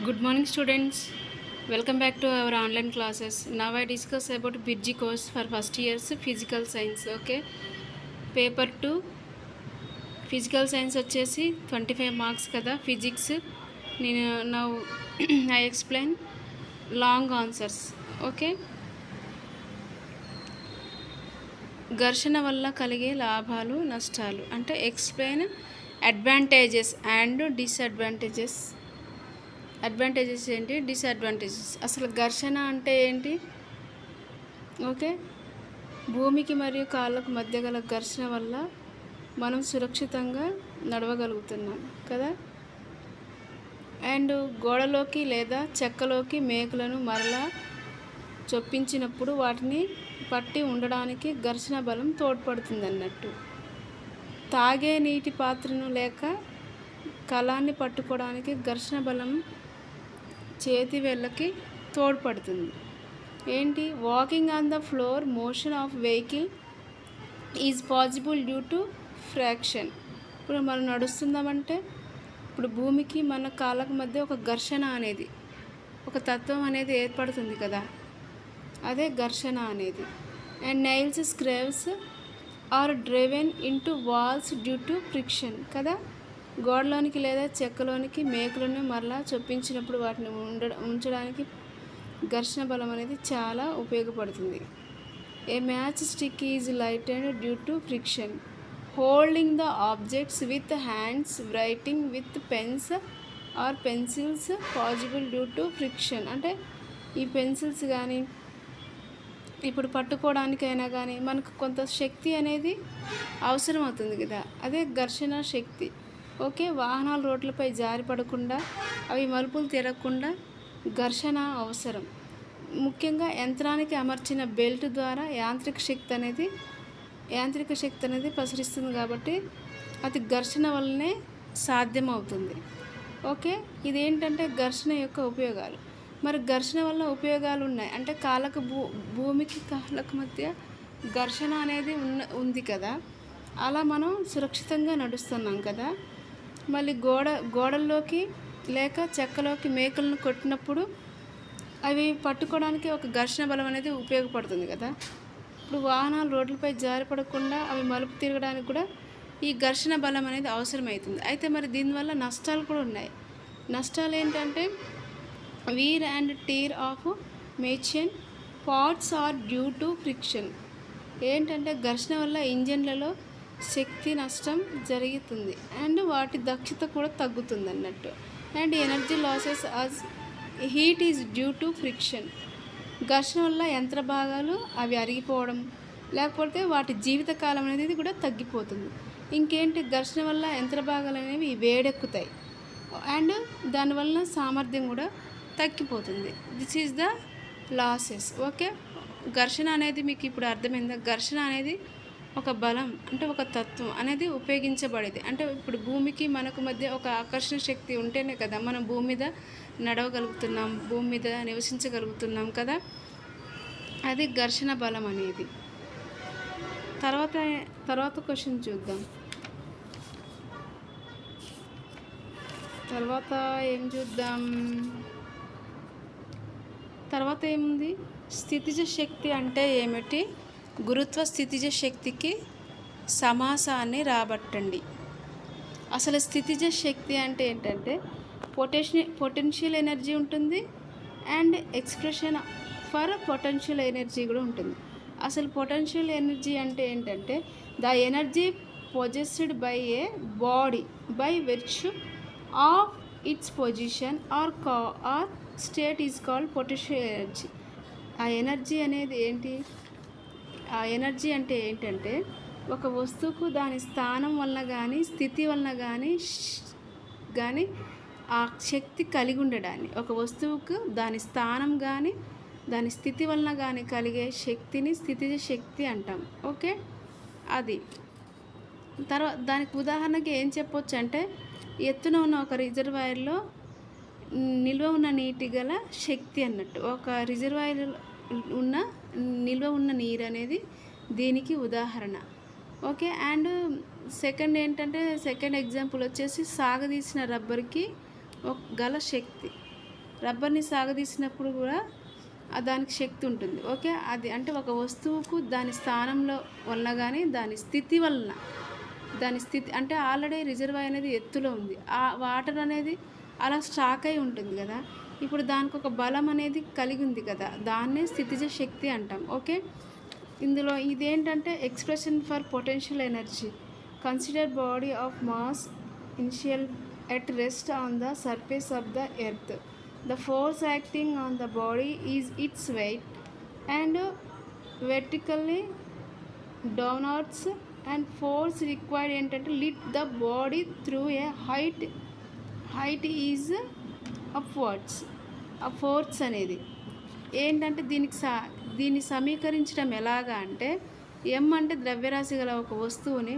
Good morning, students. Welcome back to our online classes. Now I discuss about BIRG course for first years physical science. Okay, paper 2 physical science వచ్చేసి 25 marks కదా. Physics నేను now I explain long answers. Okay, ఘర్షణ వల్ల కలిగే లాభాలు నష్టాలు అంటే explain advantages and disadvantages. Advantages ఏంటి, డిసడ్వాంటేజెస్, అసలు ఘర్షణ అంటే ఏంటి. ఓకే, భూమికి మరియు కాళ్ళకు మధ్య గల ఘర్షణ వల్ల మనం సురక్షితంగా నడవగలుగుతున్నాం కదా. అండ్ గోడలోకి లేదా చెక్కలోకి మేకులను మరలా చొప్పించినప్పుడు వాటిని పట్టి ఉండడానికి ఘర్షణ బలం తోడ్పడుతుంది అన్నట్టు. తాగే నీటి పాత్రను లేక కలాన్ని పట్టుకోవడానికి ఘర్షణ బలం చేతి వేళ్ళకి తోడ్పడుతుంది. ఏంటి, walking on the floor motion of vehicle is possible due to fraction. ఇప్పుడు మనం నడుస్తుందామంటే ఇప్పుడు భూమికి మన కాళ్ళకు మధ్య ఒక ఘర్షణ అనేది, ఒక తత్వం అనేది ఏర్పడుతుంది కదా, అదే ఘర్షణ అనేది. And nails screws are driven into walls due to friction కదా. గోడలోనికి లేదా చెక్కలోనికి మేకులను మరలా చొప్పించినప్పుడు వాటిని ఉంచడానికి ఘర్షణ బలం అనేది చాలా ఉపయోగపడుతుంది. A match stick is lighted due to friction. Holding the objects with hands, writing with pens or pencils possible due to friction. అంటే ఈ పెన్సిల్స్ కానీ ఇప్పుడు పట్టుకోవడానికైనా కానీ మనకు కొంత శక్తి అనేది అవసరం అవుతుంది కదా, అదే ఘర్షణ శక్తి. ఓకే, వాహనాలు రోడ్లపై జారి పడకుండా అవి మలుపులు తిరగకుండా ఘర్షణ అవసరం. ముఖ్యంగా యంత్రానికి అమర్చిన బెల్ట్ ద్వారా యాంత్రిక శక్తి అనేది ప్రసరిస్తుంది కాబట్టి అది ఘర్షణ వల్లనే సాధ్యమవుతుంది. ఓకే, ఇదేంటంటే ఘర్షణ యొక్క ఉపయోగాలు. మరి ఘర్షణ వల్ల ఉపయోగాలు ఉన్నాయి అంటే భూమికి కాళ్ళకు మధ్య ఘర్షణ అనేది ఉంది కదా, అలా మనం సురక్షితంగా నడుస్తున్నాం కదా. మళ్ళీ గోడల్లోకి లేక చెక్కలోకి మేకలను కొట్టినప్పుడు అవి పట్టుకోవడానికి ఒక ఘర్షణ బలం అనేది ఉపయోగపడుతుంది కదా. ఇప్పుడు వాహనాలు రోడ్లపై జారిపడకుండా అవి మలుపు తిరగడానికి కూడా ఈ ఘర్షణ బలం అనేది అవసరమవుతుంది. అయితే మరి దీనివల్ల నష్టాలు కూడా ఉన్నాయి. నష్టాలు ఏంటంటే wear and tear of machine parts are due to friction. ఏంటంటే ఘర్షణ వల్ల ఇంజన్లలో శక్తి నష్టం జరుగుతుంది అండ్ వాటి దక్షత కూడా తగ్గుతుంది అన్నట్టు. And energy losses as heat is due to friction. ఘర్షణ వల్ల యంత్ర భాగాలు అవి అరిగిపోవడం లేకపోతే వాటి జీవితకాలం అనేది కూడా తగ్గిపోతుంది. ఇంకేంటి, ఘర్షణ వల్ల యంత్ర భాగాలు అనేవి వేడెక్కుతాయి అండ్ దానివల్ల సామర్థ్యం కూడా తగ్గిపోతుంది. This is the losses. Okay, ఘర్షణ అనేది మీకు ఇప్పుడు అర్థమైందా. ఘర్షణ అనేది ఒక బలం అంటే ఒక తత్వం అనేది ఉపయోగించబడేది. అంటే ఇప్పుడు భూమికి మనకు మధ్య ఒక ఆకర్షణ శక్తి ఉంటేనే కదా మనం భూమి మీద నడవగలుగుతున్నాం, భూమి మీద నివసించగలుగుతున్నాం కదా, అది ఘర్షణ బలం అనేది. తర్వాత క్వశ్చన్ చూద్దాం. తర్వాత ఏముంది, స్థితిజ శక్తి అంటే ఏమిటి, గురుత్వ స్థితిజ శక్తికి సమాసాన్ని రాబట్టండి. అసలు స్థితిజ శక్తి అంటే ఏంటంటే పొటెన్షియల్ ఎనర్జీ ఉంటుంది and expression for potential energy కూడా ఉంటుంది. అసలు పొటెన్షియల్ ఎనర్జీ అంటే ఏంటంటే the energy possessed by a body by virtue of its position or state is called potential energy. ఆ ఎనర్జీ అనేది ఏంటి, ఆ ఎనర్జీ అంటే ఏంటంటే ఒక వస్తువుకు దాని స్థానం వలన కానీ స్థితి వలన కానీ ఆ శక్తి కలిగి ఉండడాన్ని, ఒక వస్తువుకు దాని స్థానం కానీ దాని స్థితి వలన కానీ కలిగే శక్తిని స్థితిజ శక్తి అంటాం. ఓకే, అది తర్వాత దానికి ఉదాహరణకి ఏం చెప్పొచ్చు అంటే ఎత్తున ఉన్న ఒక రిజర్వాయర్లో నిల్వ ఉన్న నీటి గల శక్తి అన్నట్టు. ఒక రిజర్వాయర్ నిల్వ ఉన్న నీరు అనేది దీనికి ఉదాహరణ. ఓకే, అండ్ సెకండ్ ఎగ్జాంపుల్ వచ్చేసి సాగదీసిన రబ్బర్కి గల శక్తి. రబ్బర్ని సాగదీసినప్పుడు కూడా దానికి శక్తి ఉంటుంది. ఓకే, అది అంటే ఒక వస్తువుకు దాని స్థానంలో వలన కానీ దాని స్థితి వలన, దాని స్థితి అంటే ఆల్రెడీ రిజర్వాయర్ అనేది ఎత్తులో ఉంది, ఆ వాటర్ అనేది అలా స్టాక్ అయి ఉంటుంది కదా, ఇప్పుడు దానికి ఒక బలం అనేది కలిగి ఉంది కదా, దాన్నే స్థితిజ శక్తి అంటాం. ఓకే, ఇందులో ఇదేంటంటే expression for potential energy. Consider body of mass initial at rest on the surface of the earth. The force acting on the body is its weight and vertically downwards, and force required ఏంటంటే lift the body through a height is upwards. ఆ force అనేది ఏంటంటే దీన్ని సమీకరించడం ఎలాగా అంటే, ఎం అంటే ద్రవ్యరాశి గల ఒక వస్తువుని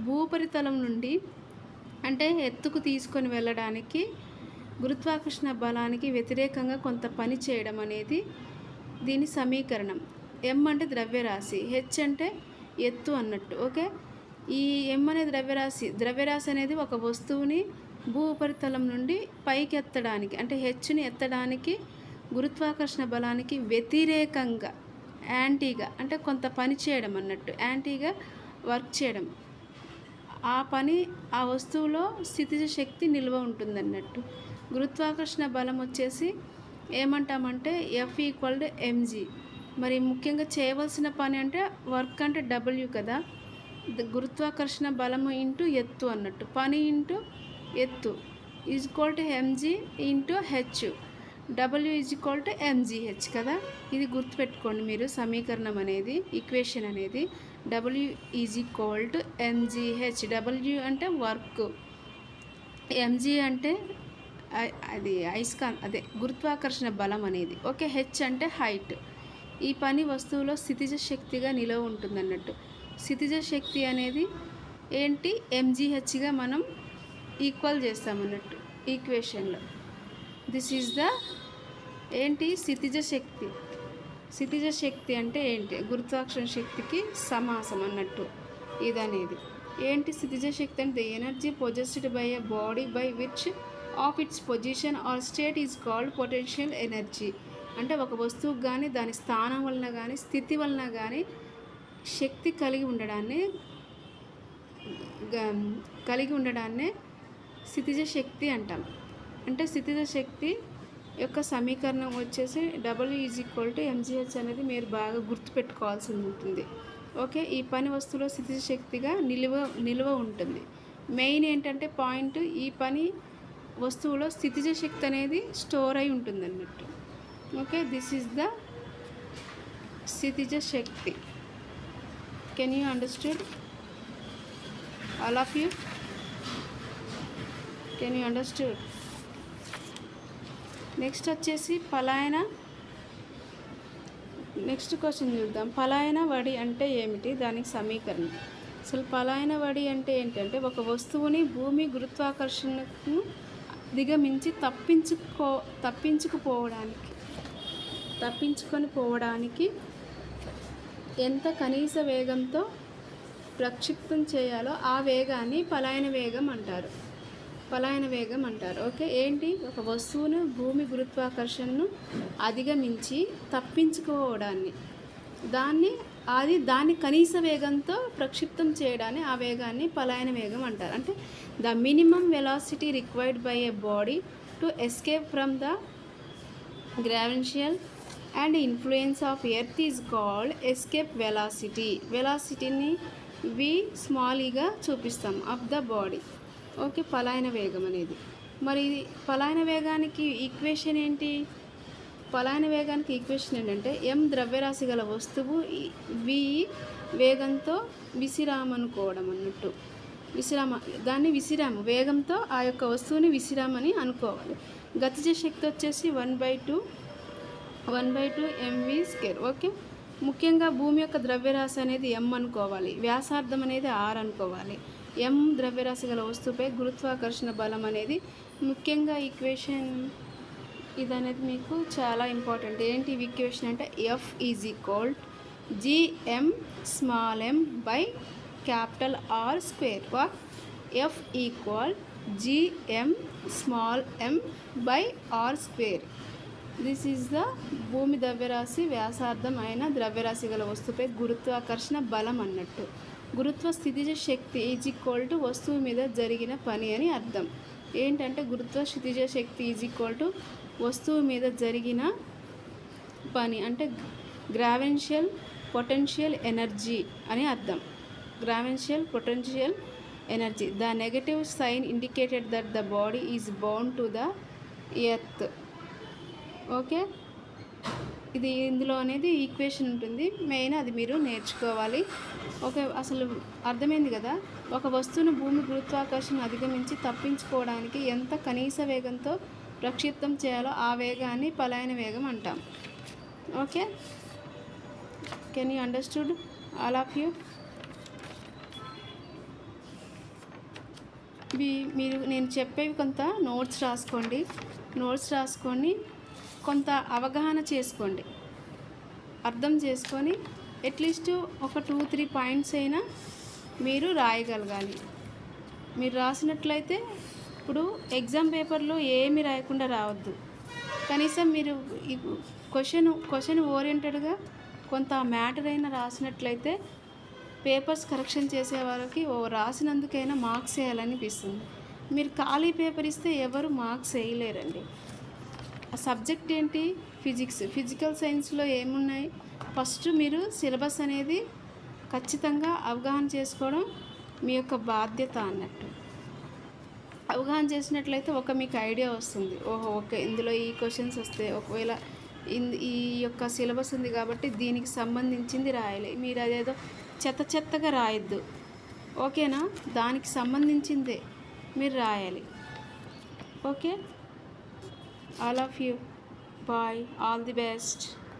భూపరితలం నుండి అంటే ఎత్తుకు తీసుకొని వెళ్ళడానికి గురుత్వాకర్షణ బలానికి వ్యతిరేకంగా కొంత పని చేయడం అనేది దీని సమీకరణం. ఎం అంటే ద్రవ్యరాశి, హెచ్ అంటే ఎత్తు అన్నట్టు. ఓకే, ఈ ఎం అనే ద్రవ్యరాశి అనేది ఒక వస్తువుని భూ ఉపరితలం నుండి పైకి ఎత్తడానికి అంటే హెచ్ని ఎత్తడానికి గురుత్వాకర్షణ బలానికి వ్యతిరేకంగా యాంటీగా అంటే కొంత పని చేయడం అన్నట్టు, యాంటీగా వర్క్ చేయడం. ఆ పని ఆ వస్తువులో స్థితిజ శక్తి నిల్వ ఉంటుందన్నట్టు. గురుత్వాకర్షణ బలం వచ్చేసి ఏమంటామంటే F = mg. మరి ముఖ్యంగా చేయవలసిన పని అంటే వర్క్ అంటే W కదా, గురుత్వాకర్షణ బలము ఇంటూ ఎత్తు అన్నట్టు, పని ఇంటూ ఎత్తు = mg into H, W = mgh కదా. ఇది గుర్తుపెట్టుకోండి మీరు, సమీకరణం అనేది ఈక్వేషన్ అనేది W = mgh. W అంటే వర్క్, mg అంటే అది అదే గురుత్వాకర్షణ బలం అనేది. ఓకే, హెచ్ అంటే హైట్. ఈ పని వస్తువులో స్థితిజ శక్తిగా నిలవ ఉంటుందన్నట్టు. స్థితిజ శక్తి అనేది ఏంటి, mghగా మనం ఈక్వల్ చేస్తామన్నట్టు ఈక్వేషన్లో. దిస్ ఈజ్ ద ఏంటి స్థితిజ శక్తి. స్థితిజ శక్తి అంటే ఏంటి, గురుత్వాకర్షణ శక్తికి సమాసం అన్నట్టు ఇదనేది. ఏంటి స్థితిజ శక్తి అంటే the energy possessed by a body by which of its position or state is called potential energy. అంటే ఒక వస్తువుకు కానీ దాని స్థానం వలన కానీ స్థితి వలన కానీ శక్తి కలిగి ఉండడాన్నే స్థితిజ శక్తి అంటాం. అంటే స్థితిజ శక్తి యొక్క సమీకరణం వచ్చేసి W = mgh అనేది మీరు బాగా గుర్తుపెట్టుకోవాల్సి ఉంటుంది. ఓకే, ఈ పని వస్తువులో స్థితిజ శక్తిగా నిల్వ ఉంటుంది. మెయిన్ ఏంటంటే పాయింట్, ఈ పని వస్తువులో స్థితిజ శక్తి అనేది స్టోర్ అయి ఉంటుంది అన్నట్టు. ఓకే, దిస్ ఈజ్ ద స్థితిజ శక్తి. Can you understand all of you? Can you understand? Next వచ్చేసి నెక్స్ట్ క్వశ్చన్ చూద్దాం. పలాయన వడి అంటే ఏమిటి, దానికి సమీకరణం. అసలు పలాయన వడి అంటే ఏంటంటే ఒక వస్తువుని భూమి గురుత్వాకర్షణకు దిగమించి తప్పించుకొని పోవడానికి ఎంత కనీస వేగంతో ప్రక్షిప్తం చేయాలో ఆ వేగాన్ని పలాయన వేగం అంటారు. ఓకే, ఏంటి, ఒక వస్తువును భూమి గురుత్వాకర్షణను అధిగమించి తప్పించుకోవడాన్ని దాన్ని కనీస వేగంతో ప్రక్షిప్తం చేయడాన్ని ఆ వేగాన్ని పలాయన వేగం అంటారు. అంటే the minimum velocity required by a body to escape from the gravitational and influence of earth is called escape velocity. వెలాసిటీని v చూపిస్తాం ఆఫ్ ద బాడీ. ఓకే, పలాయన వేగం అనేది. మరి పలాయన వేగానికి ఈక్వేషన్ ఏంటి, పలాయన వేగానికి ఈక్వేషన్ ఏంటంటే m ద్రవ్యరాశి గల వస్తువు v వేగంతో విసిరామనుకోవడం అన్నట్టు. దాన్ని వేగంతో ఆ యొక్క వస్తువుని విసిరామని అనుకోవాలి. గతిజ శక్తి వచ్చేసి 1/2 mv². ఓకే, ముఖ్యంగా భూమి యొక్క ద్రవ్యరాశి అనేది m అనుకోవాలి, వ్యాసార్థం అనేది r అనుకోవాలి. m ద్రవ్యరాశి గల వస్తువుపై గురుత్వాకర్షణ బలం అనేది ముఖ్యంగా ఈక్వేషన్ ఇదనేది మీకు చాలా ఇంపార్టెంట్. ఏంటి ఈక్వేషన్ అంటే F = gm m/R². F = gm/r². This is the భూమి ద్రవ్యరాశి వ్యాసార్థం అయిన ద్రవ్యరాశి గల వస్తువుపై గురుత్వాకర్షణ బలం అన్నట్టు. గురుత్వ స్థితిజ శక్తి ఈజ్ ఈక్వల్ టు వస్తువు మీద జరిగిన పని అని అర్థం. ఏంటంటే గురుత్వ స్థితిజ శక్తి ఈజ్ ఈక్వల్ టు వస్తువు మీద జరిగిన పని అంటే గ్రావిన్షియల్ పొటెన్షియల్ ఎనర్జీ అని అర్థం. Gravitational potential energy. The negative sign indicated that the body is bound to the earth. Okay, ఇది ఇందులో అనేది ఈక్వేషన్ ఉంటుంది మెయిన్, అది మీరు నేర్చుకోవాలి. ఓకే, అసలు అర్థమైంది కదా. ఒక వస్తువును భూమి గురుత్వాకర్షణ అధిగమించి తప్పించుకోవడానికి ఎంత కనీస వేగంతో ప్రక్షిప్తం చేయాలో ఆ వేగాన్ని పలాయన వేగం అంటాం. Okay, can you understood all of you? మీరు నేను చెప్పేవి కొంత నోట్స్ రాసుకొని కొంత అవగాహన చేసుకోండి, అర్థం చేసుకొని అట్లీస్ట్ ఒక 2-3 పాయింట్స్ అయినా మీరు రాయగలగాలి. మీరు రాసినట్లయితే ఇప్పుడు ఎగ్జామ్ పేపర్లో ఏమి రాయకుండా రావద్దు. కనీసం మీరు ఈ క్వశ్చన్ ఓరియంటెడ్గా కొంత మ్యాటర్ అయినా రాసినట్లయితే పేపర్స్ కరెక్షన్ చేసే వాళ్ళకి రాసినందుకైనా మార్క్స్ వేయాలనిపిస్తుంది. మీరు ఖాళీ పేపర్ ఇస్తే ఎవరు మార్క్స్ వేయలేరండి. ఆ సబ్జెక్ట్ ఏంటి? ఫిజికల్ సైన్స్లో ఏమున్నాయి? ఫస్ట్ మీరు సిలబస్ అనేది ఖచ్చితంగా అవగాహన చేసుకోవడం మీ యొక్క బాధ్యత అన్నట్టు. అవగాహన చేసినట్లయితే మీకు ఐడియా వస్తుంది. ఓకే, ఇందులో ఈ క్వశ్చన్స్ వస్తే ఒకవేళ ఈ యొక్క సిలబస్ ఉంది కాబట్టి దీనికి సంబంధించింది రాయాలి. మీరు అదేదో చెత్తగా రాయొద్దు. ఓకేనా? దానికి సంబంధించిందే మీరు రాయాలి. Okay, all of you, bye, all the best.